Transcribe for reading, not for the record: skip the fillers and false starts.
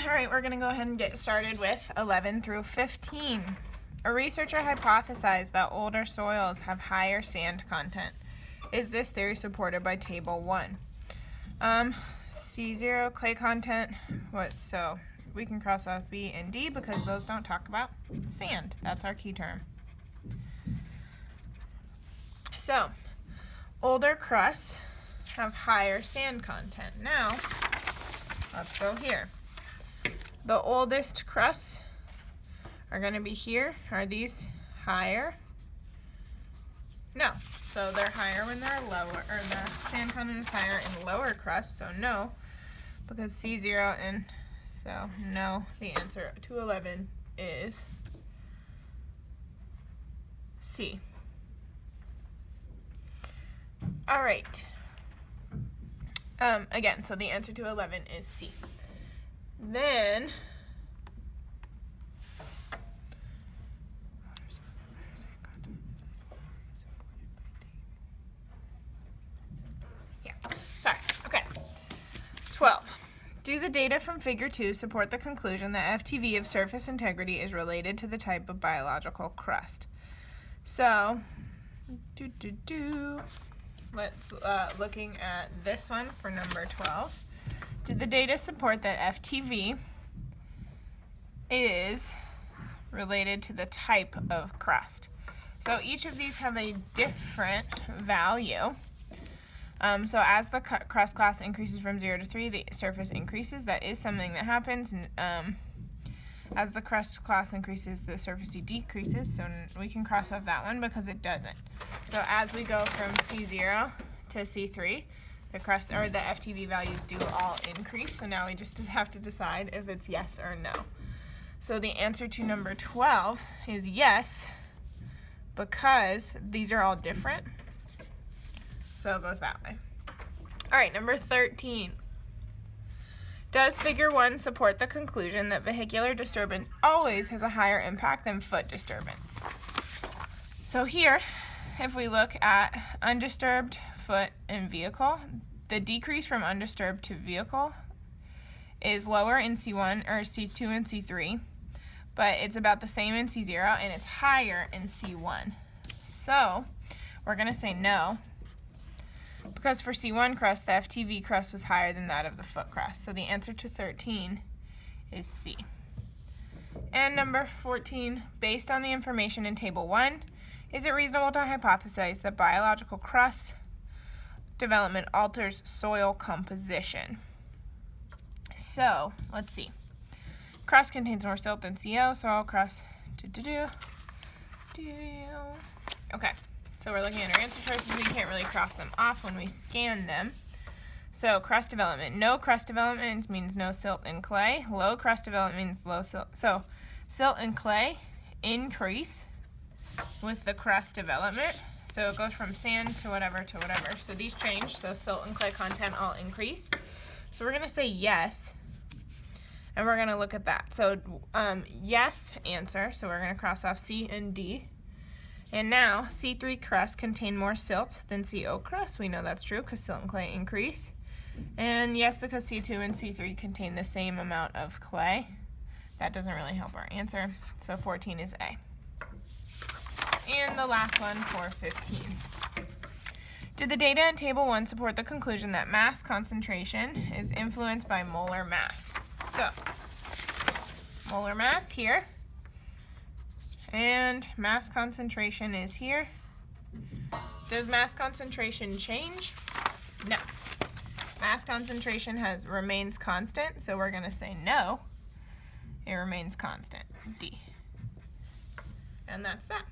All right, we're gonna go ahead and get started with 11 through 15. A researcher hypothesized that older soils have higher sand content. Is this theory supported by table 1? C0, clay content, so we can cross off B and D because those don't talk about sand. That's our key term. So, older crusts have higher sand content. Now, let's go here. The oldest crusts are going to be here. Are these higher? No. So they're higher when they're lower, or the sand content is higher in lower crusts, so no, because C0, and so no. The answer to 11 is C. All right. Again, so the answer to 11 is C. Then, okay. 12. Do the data from figure 2 support the conclusion that FTV of surface integrity is related to the type of biological crust? So, let's looking at this one for number 12. Do the data support that FTV is related to the type of crust? So each of these have a different value. So as the crust class increases from 0 to 3, the surface increases. That is something that happens. As the crust class increases, the surface decreases. So we can cross off that one because it doesn't. So as we go from C0 to C3, the crust or the FTV values do all increase. So now we just have to decide if it's yes or no. So the answer to number 12 is yes, because these are all different. So it goes that way. All right, number 13. Does figure 1 support the conclusion that vehicular disturbance always has a higher impact than foot disturbance? So here, if we look at undisturbed foot and vehicle, the decrease from undisturbed to vehicle is lower in C1 or C2 and C3, but it's about the same in C0 and it's higher in C1. So we're going to say no, because for C1 crust, the FTV crust was higher than that of the foot crust. So the answer to 13 is C. And number 14, based on the information in table 1, is it reasonable to hypothesize that biological crust development alters soil composition? So let's see. Crust contains more silt than CO, so all crust. Okay. So we're looking at our answer choices. We can't really cross them off when we scan them. So crust development. No crust development means no silt and clay. Low crust development means low silt. So silt and clay increase with the crust development. So it goes from sand to whatever to whatever. So these change. So silt and clay content all increase. So we're going to say yes. And we're going to look at that. So yes answer. So we're going to cross off C and D. And now, C3 crust contain more silt than CO crust. We know that's true because silt and clay increase. And yes, because C2 and C3 contain the same amount of clay. That doesn't really help our answer. So 14 is A. And the last one for 15. Did the data in table 1 support the conclusion that mass concentration is influenced by molar mass? So, molar mass here. And mass concentration is here. Does mass concentration change? No. Mass concentration remains constant, so we're going to say no. It remains constant, D. And that's that.